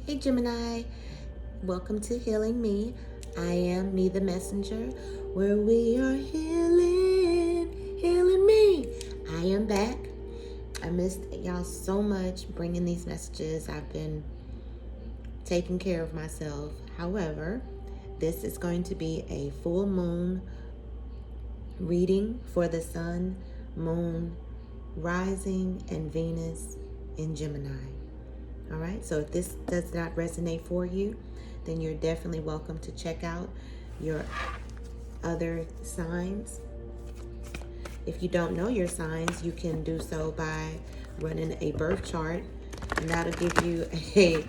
Hey Gemini, welcome to Healing Me. I am Me the Messenger, where we are healing me. I am back. I missed y'all so much bringing these messages. I've been taking care of myself. However, this is going to be a full moon reading for the sun, moon, rising, and Venus in Gemini. All right, so if this does not resonate for you, then you're definitely welcome to check out your other signs. If you don't know your signs, you can do so by running a birth chart, and that'll give you a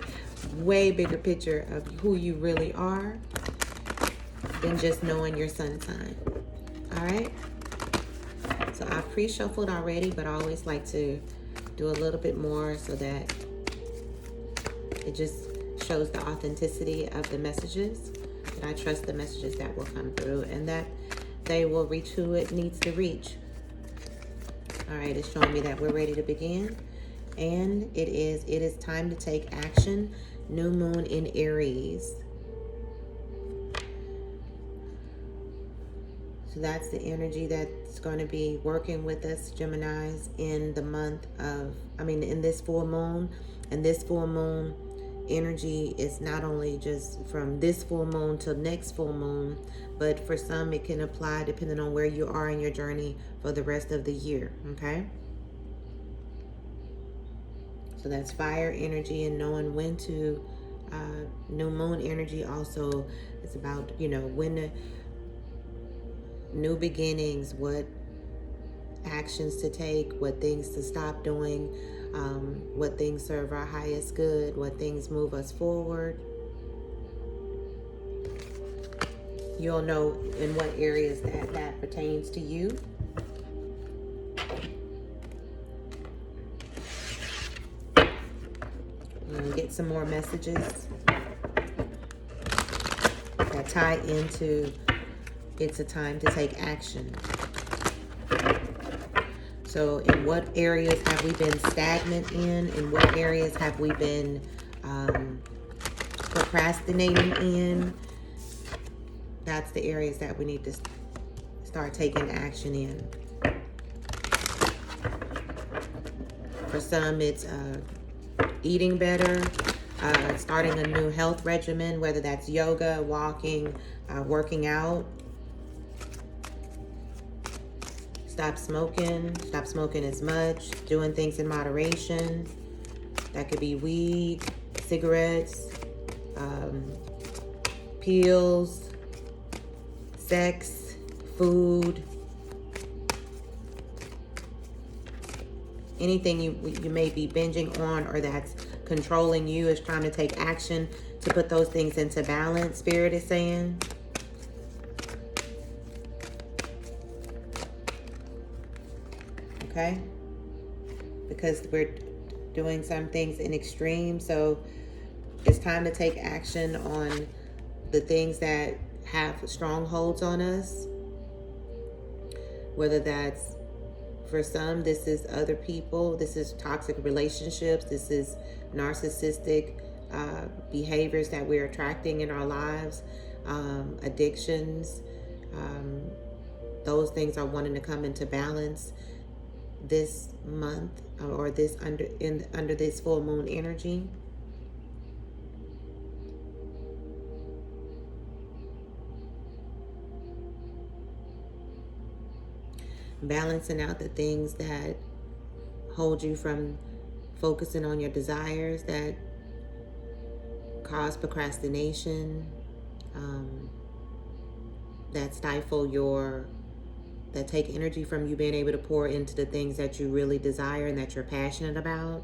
way bigger picture of who you really are than just knowing your sun sign. All right, so I've pre-shuffled already, but I always like to do a little bit more so that it just shows the authenticity of the messages, that I trust the messages that will come through and that they will reach who it needs to reach. All right, it's showing me that we're ready to begin. And it is time to take action. New moon in Aries. So that's the energy that's going to be working with us, Geminis, in the month of, in this full moon. And this full moon energy is not only just from this full moon till next full moon, but for some it can apply depending on where you are in your journey for the rest of the year. Okay, so that's fire energy, and knowing when to new moon energy also is about, when the new beginnings, what actions to take, what things to stop doing, what things serve our highest good, what things move us forward. You'll know in what areas that pertains to you. And get some more messages that tie into it's a time to take action. So in what areas have we been stagnant in? In what areas have we been procrastinating in? That's the areas that we need to start taking action in. For some, it's eating better, starting a new health regimen, whether that's yoga, walking, working out. Stop smoking as much, doing things in moderation. That could be weed, cigarettes, pills, sex, food, anything you may be binging on or that's controlling you is trying to take action to put those things into balance, Spirit is saying. Okay, because we're doing some things in extreme, so it's time to take action on the things that have strongholds on us. Whether that's, for some, this is other people, this is toxic relationships, this is narcissistic behaviors that we're attracting in our lives, addictions. Those things are wanting to come into balance this month, or this under this full moon energy. Balancing out the things that hold you from focusing on your desires, that cause procrastination, that stifle that take energy from you being able to pour into the things that you really desire and that you're passionate about.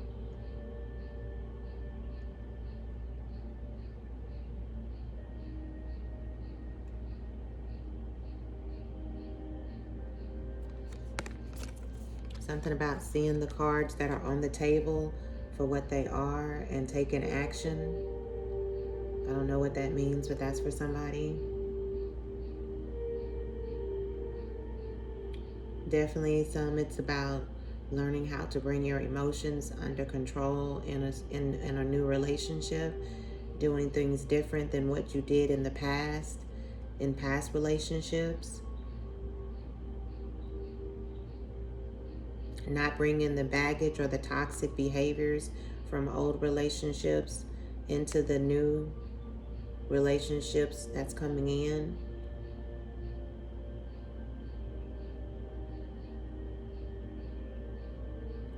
Something about seeing the cards that are on the table for what they are and taking action. I don't know what that means, but that's for somebody. Definitely some, it's about learning how to bring your emotions under control in a new relationship, doing things different than what you did in the past, in past relationships, not bringing the baggage or the toxic behaviors from old relationships into the new relationships that's coming in.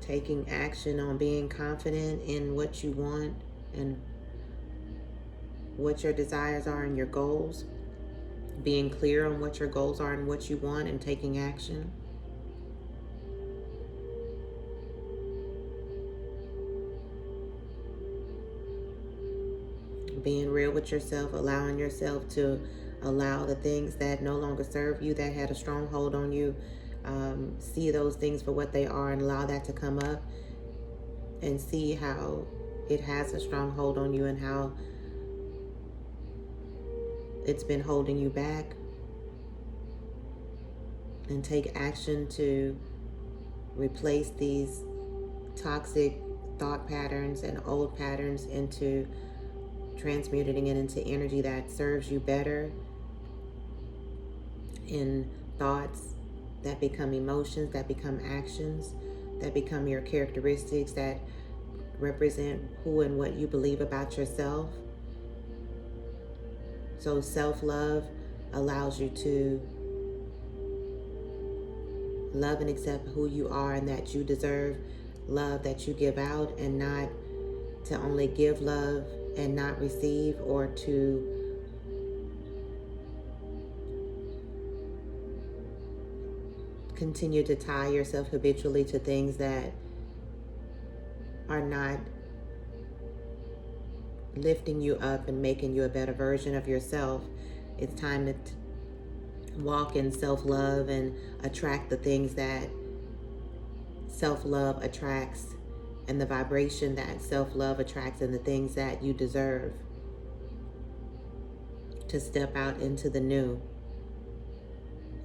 Taking action on being confident in what you want and what your desires are and your goals. Being clear on what your goals are and what you want and taking action. Being real with yourself, allowing yourself to allow the things that no longer serve you, that had a stronghold on you, see those things for what they are and allow that to come up and see how it has a stronghold on you and how it's been holding you back, and take action to replace these toxic thought patterns and old patterns into transmuting it into energy that serves you better, in thoughts that become emotions, that become actions, that become your characteristics, that represent who and what you believe about yourself. So self-love allows you to love and accept who you are and that you deserve love that you give out, and not to only give love and not receive, or to continue to tie yourself habitually to things that are not lifting you up and making you a better version of yourself. It's time to walk in self-love and attract the things that self-love attracts, and the vibration that self-love attracts, and the things that you deserve, to step out into the new.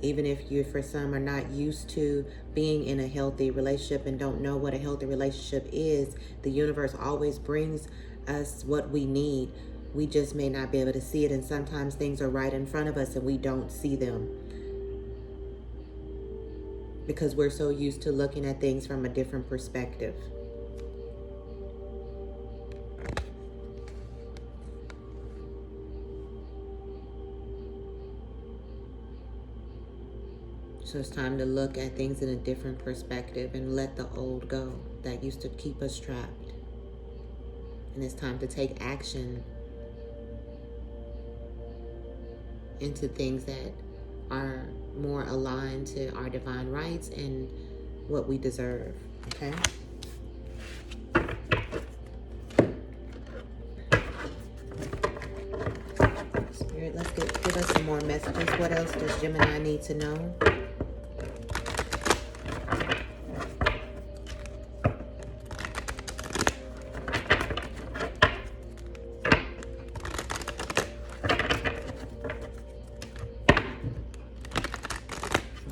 Even if you, for some, are not used to being in a healthy relationship and don't know what a healthy relationship is, the universe always brings us what we need. We just may not be able to see it, and sometimes things are right in front of us and we don't see them because we're so used to looking at things from a different perspective. So it's time to look at things in a different perspective and let the old go that used to keep us trapped. And it's time to take action into things that are more aligned to our divine rights and what we deserve, okay? Spirit, let's give us some more messages. What else does Gemini need to know?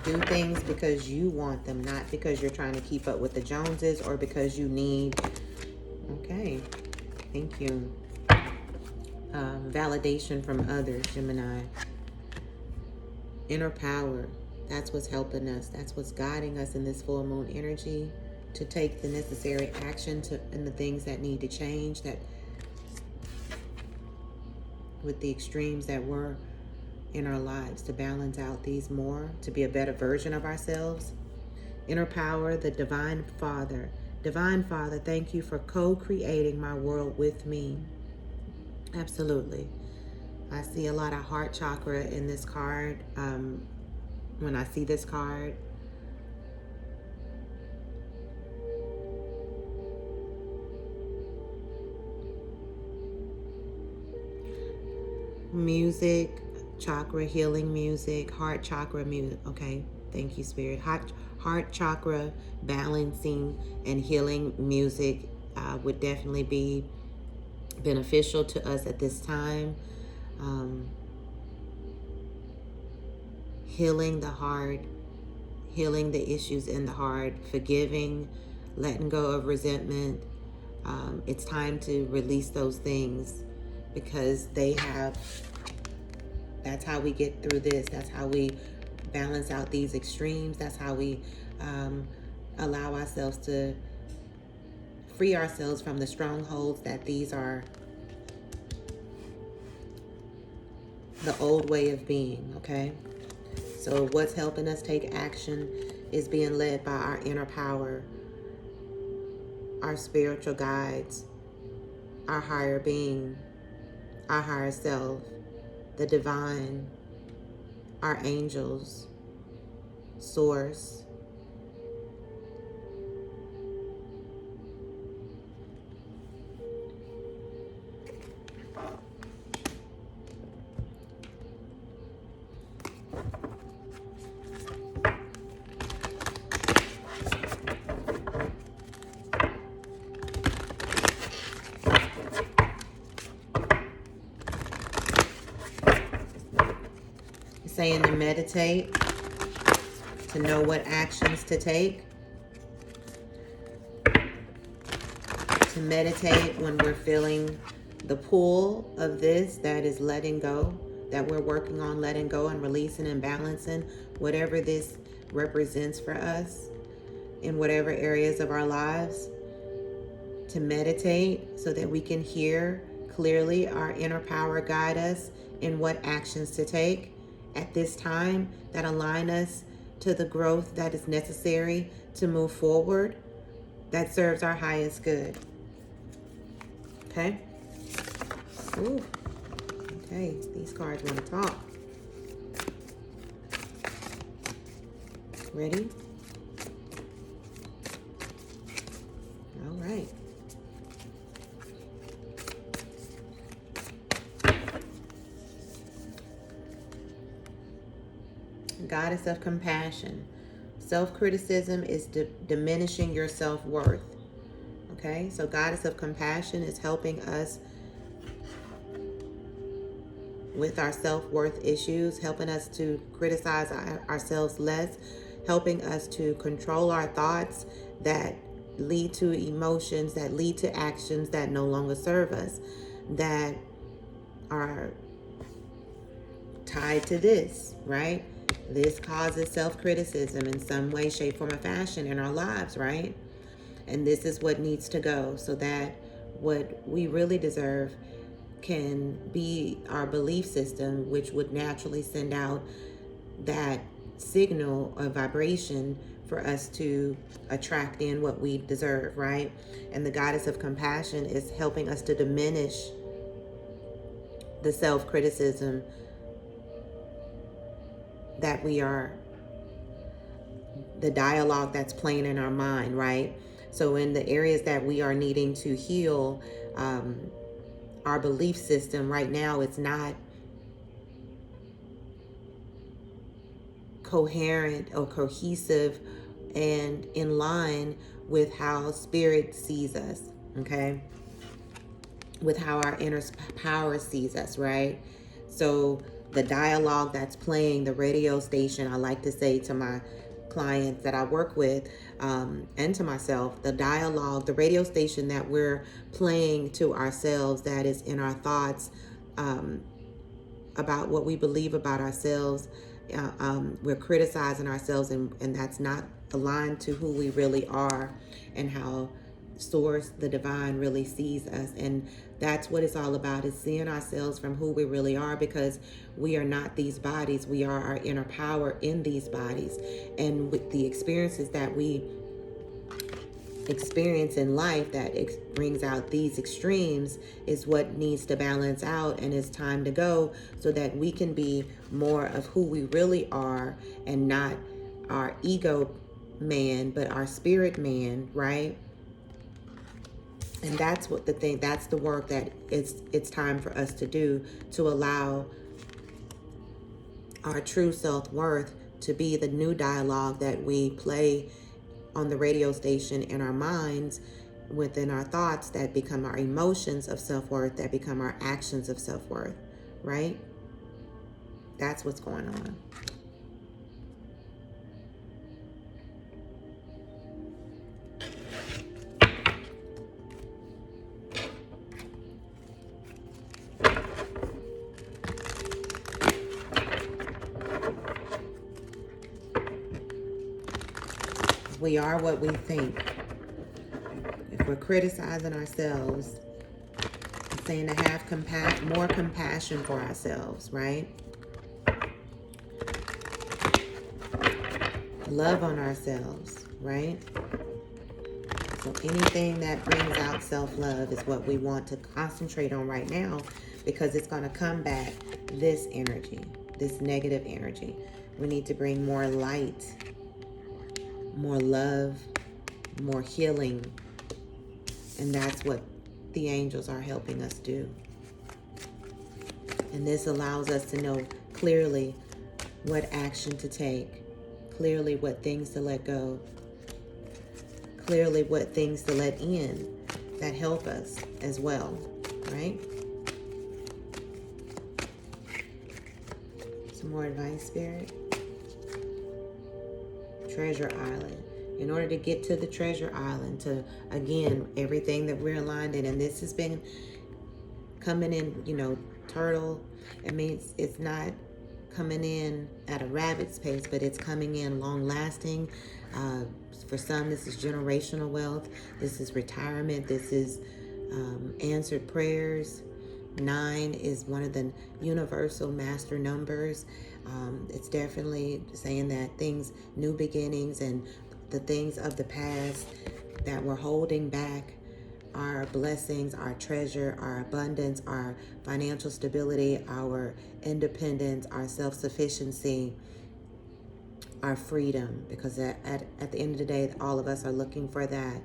Do things because you want them, not because you're trying to keep up with the Joneses or because you need. Okay, thank you. Validation from others, Gemini. Inner power, that's what's helping us. That's what's guiding us in this full moon energy to take the necessary action and the things that need to change, that with the extremes that were in our lives, to balance out these more, to be a better version of ourselves. Inner power, the Divine Father. Divine Father, thank you for co-creating my world with me. Absolutely. I see a lot of heart chakra in this card. When I see this card, music, chakra, healing music, heart chakra music. Okay, thank you, Spirit. Heart chakra balancing and healing music would definitely be beneficial to us at this time. Healing the heart, healing the issues in the heart, forgiving, letting go of resentment. It's time to release those things because that's how we get through this. That's how we balance out these extremes. That's how we allow ourselves to free ourselves from the strongholds that these are the old way of being, okay? So what's helping us take action is being led by our inner power, our spiritual guides, our higher being, our higher self, the divine, our angels, source. Saying to meditate, to know what actions to take, to meditate when we're feeling the pull of this that is letting go, that we're working on letting go and releasing and balancing whatever this represents for us in whatever areas of our lives, to meditate so that we can hear clearly our inner power guide us in what actions to take at this time that align us to the growth that is necessary to move forward, that serves our highest good. Okay? Ooh. Okay, these cards want to talk. Ready? All right. Goddess of compassion. Self-criticism is diminishing your self-worth. Okay, so Goddess of compassion is helping us with our self-worth issues, helping us to criticize ourselves less, helping us to control our thoughts that lead to emotions, that lead to actions that no longer serve us, that are tied to this, right? This causes self-criticism in some way, shape, form, or fashion in our lives, right? And this is what needs to go so that what we really deserve can be our belief system, which would naturally send out that signal or vibration for us to attract in what we deserve, right? And the Goddess of compassion is helping us to diminish the self-criticism that we are, the dialogue that's playing in our mind, right? So in the areas that we are needing to heal, our belief system right now, it's not coherent or cohesive and in line with how spirit sees us, okay? With how our inner power sees us, right? So the dialogue that's playing, the radio station, I like to say to my clients that I work with, and to myself, the dialogue, the radio station that we're playing to ourselves, that is in our thoughts about what we believe about ourselves, we're criticizing ourselves, and that's not aligned to who we really are and how source, the divine, really sees us. And that's what it's all about, is seeing ourselves from who we really are, because we are not these bodies. We are our inner power in these bodies. And with the experiences that we experience in life that brings out these extremes is what needs to balance out, and it's time to go so that we can be more of who we really are and not our ego man, but our spirit man, right? And that's what that's the work that it's time for us to do, to allow our true self-worth to be the new dialogue that we play on the radio station in our minds, within our thoughts, that become our emotions of self-worth, that become our actions of self-worth, right? That's what's going on. We are what we think. If we're criticizing ourselves, it's saying to have more compassion for ourselves, right? Love on ourselves, right? So anything that brings out self-love is what we want to concentrate on right now, because it's going to combat this energy, this negative energy. We need to bring more light, more love, more healing. And that's what the angels are helping us do. And this allows us to know clearly what action to take, clearly what things to let go, clearly what things to let in that help us as well, right? Some more advice, Spirit. Treasure Island. In order to get to the treasure island, to, again, everything that we're aligned in, and this has been coming in, turtle. It means it's not coming in at a rabbit's pace, but it's coming in long lasting. For some, this is generational wealth. This is retirement. This is answered prayers. 9 is one of the universal master numbers. It's definitely saying that things, new beginnings, and the things of the past that were holding back our blessings, our treasure, our abundance, our financial stability, our independence, our self-sufficiency, our freedom, because at the end of the day, all of us are looking for that.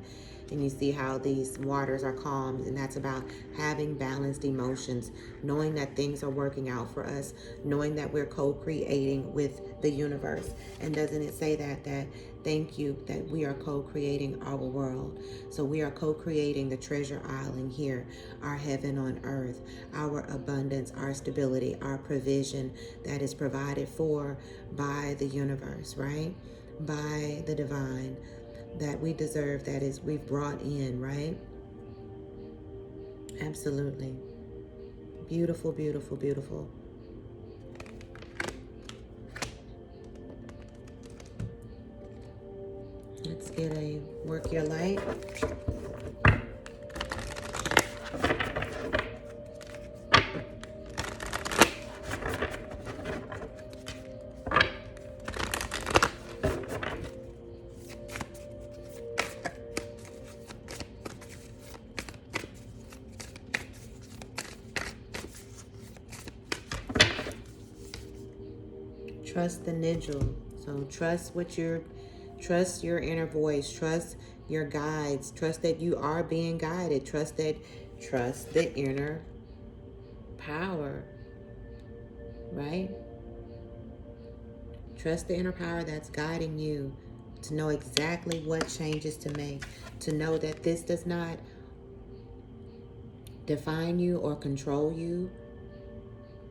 And you see how these waters are calm, and that's about having balanced emotions, knowing that things are working out for us, knowing that we're co-creating with the universe. And doesn't it say that thank you, that we are co-creating our world? So we are co-creating the treasure island here, our heaven on earth, our abundance, our stability, our provision that is provided for by the universe, right? By the divine, that we deserve, that is we've brought in, right? Absolutely. Beautiful, beautiful, beautiful. Let's get a work your light. Trust the nigel. So trust your inner voice. Trust your guides. Trust that you are being guided. Trust the inner power, right? Trust the inner power that's guiding you to know exactly what changes to make, to know that this does not define you or control you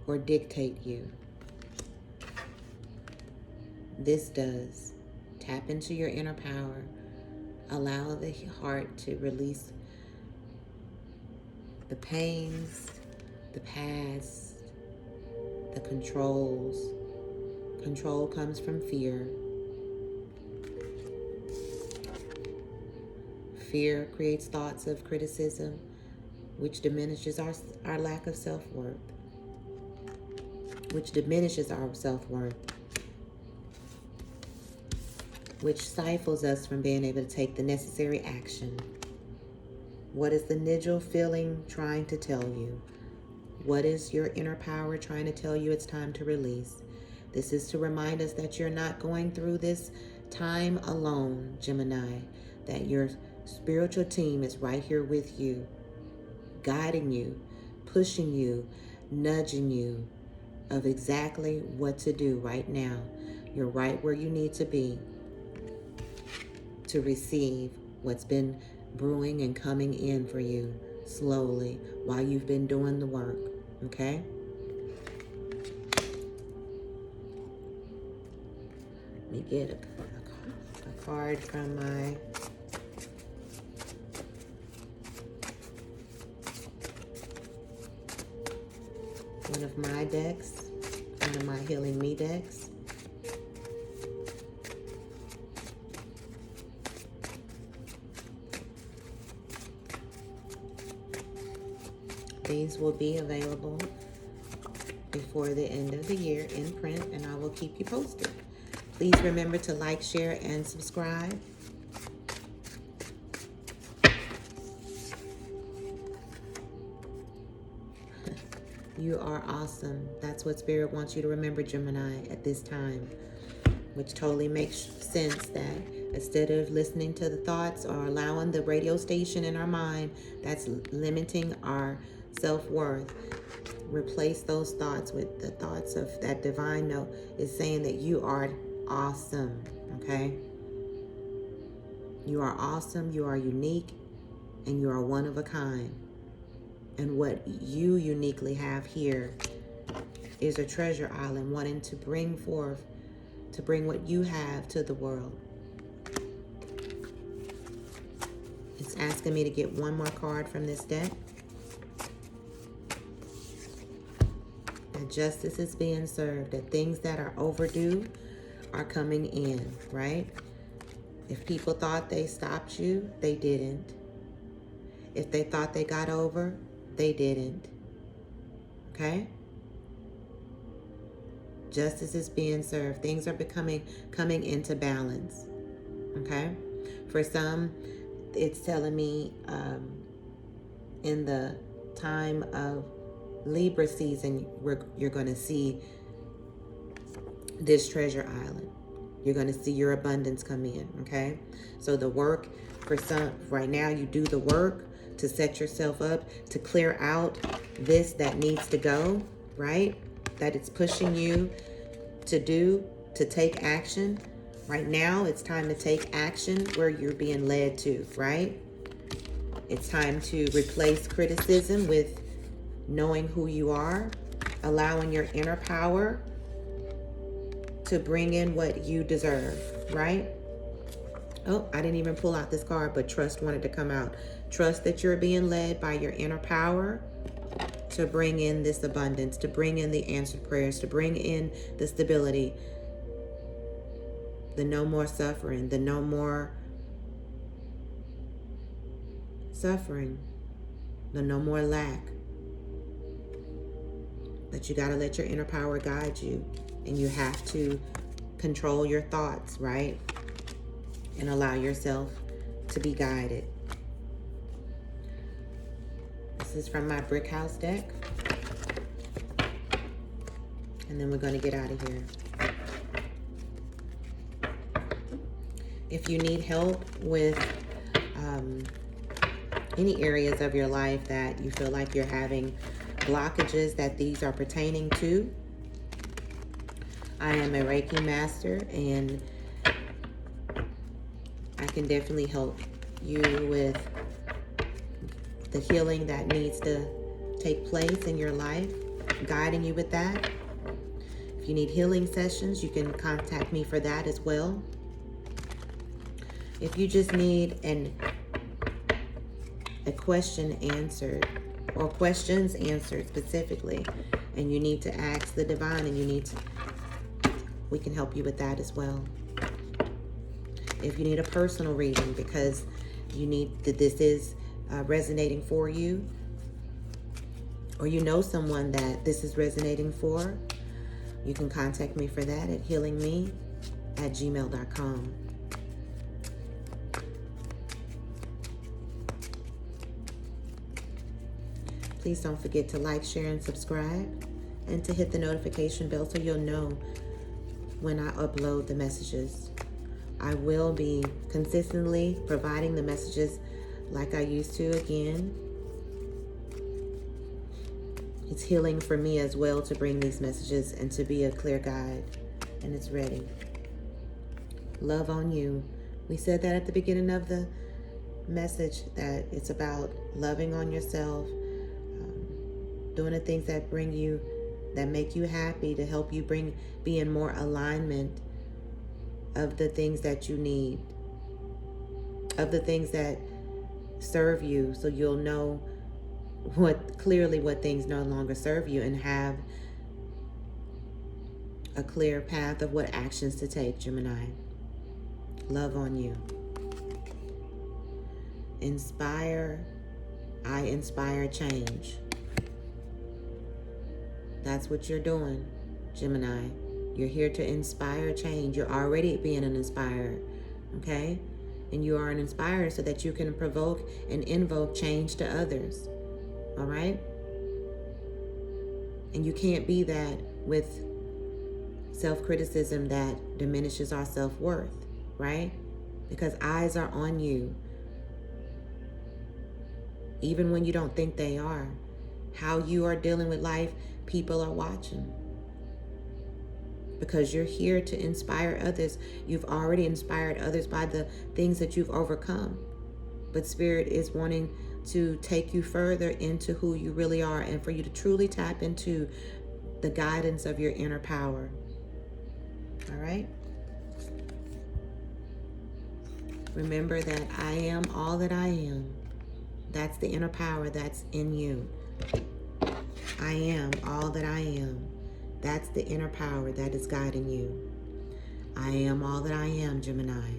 or dictate you. This does. Tap into your inner power. Allow the heart to release the pains, the past, the controls. Control comes from fear. Fear creates thoughts of criticism, which diminishes our lack of self-worth, which diminishes our self-worth, which stifles us from being able to take the necessary action. What is the nigel feeling trying to tell you? What is your inner power trying to tell you it's time to release? This is to remind us that you're not going through this time alone, Gemini, that your spiritual team is right here with you, guiding you, pushing you, nudging you of exactly what to do right now. You're right where you need to be to receive what's been brewing and coming in for you slowly while you've been doing the work, okay? Let me get a card from my one of my decks, one of my HealinMi decks. These will be available before the end of the year in print, and I will keep you posted. Please remember to like, share, and subscribe. You are awesome. That's what Spirit wants you to remember, Gemini, at this time, which totally makes sense that instead of listening to the thoughts or allowing the radio station in our mind that's limiting our self-worth, replace those thoughts with the thoughts of that divine note is saying that you are awesome, okay? You are awesome, you are unique, and you are one of a kind. And what you uniquely have here is a treasure island wanting to bring forth, to bring what you have to the world. It's asking me to get one more card from this deck. That justice is being served, that things that are overdue are coming in, right? If people thought they stopped you, they didn't. If they thought they got over, they didn't. Okay? Justice is being served. Things are coming into balance. Okay? For some, it's telling me in the time of Libra season, you're going to see this treasure island. You're going to see your abundance come in, okay? So the work, for some, right now you do the work to set yourself up, to clear out this that needs to go, right? That it's pushing you to do, to take action. Right now, it's time to take action where you're being led to, right? It's time to replace criticism with knowing who you are, allowing your inner power to bring in what you deserve, right? Oh, I didn't even pull out this card, but trust wanted to come out. Trust that you're being led by your inner power to bring in this abundance, to bring in the answered prayers, to bring in the stability, the no more suffering, the no more suffering, the no more lack. But you got to let your inner power guide you, and you have to control your thoughts, right? And allow yourself to be guided. This is from my Brick House deck. And then we're going to get out of here. If you need help with any areas of your life that you feel like you're having blockages that these are pertaining to, I am a Reiki master, and I can definitely help you with the healing that needs to take place in your life, guiding you with that. If you need healing sessions, you can contact me for that as well. If you just need a question answered, or questions answered specifically, and you need to ask the divine, and we can help you with that as well. If you need a personal reading because you need that this is resonating for you, or you know someone that this is resonating for, you can contact me for that at healingme@gmail.com. Please don't forget to like, share, and subscribe, and to hit the notification bell so you'll know when I upload the messages. I will be consistently providing the messages like I used to again. It's healing for me as well to bring these messages and to be a clear guide, and it's ready. Love on you. We said that at the beginning of the message, that it's about loving on yourself, doing the things that bring you, that make you happy, to help you be in more alignment of the things that you need, of the things that serve you, so you'll know what things no longer serve you, and have a clear path of what actions to take, Gemini. Love on you. Inspire. I inspire change. That's what you're doing, Gemini. You're here to inspire change. You're already being an inspirer, okay? And you are an inspirer so that you can provoke and invoke change to others, all right? And you can't be that with self-criticism that diminishes our self-worth, right? Because eyes are on you. Even when you don't think they are. How you are dealing with life, people are watching. Because you're here to inspire others. You've already inspired others by the things that you've overcome. But Spirit is wanting to take you further into who you really are, and for you to truly tap into the guidance of your inner power. All right? Remember that I am all that I am. That's the inner power that's in you. I am all that I am. That's the inner power that is guiding you. I am all that I am, Gemini.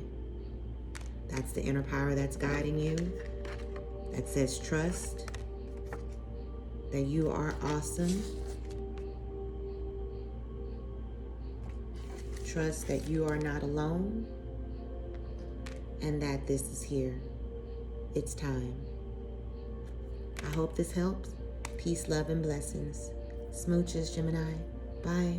That's the inner power that's guiding you. That says trust. That you are awesome. Trust that you are not alone. And that this is here. It's time. I hope this helps. Peace, love, and blessings. Smooches, Gemini. Bye.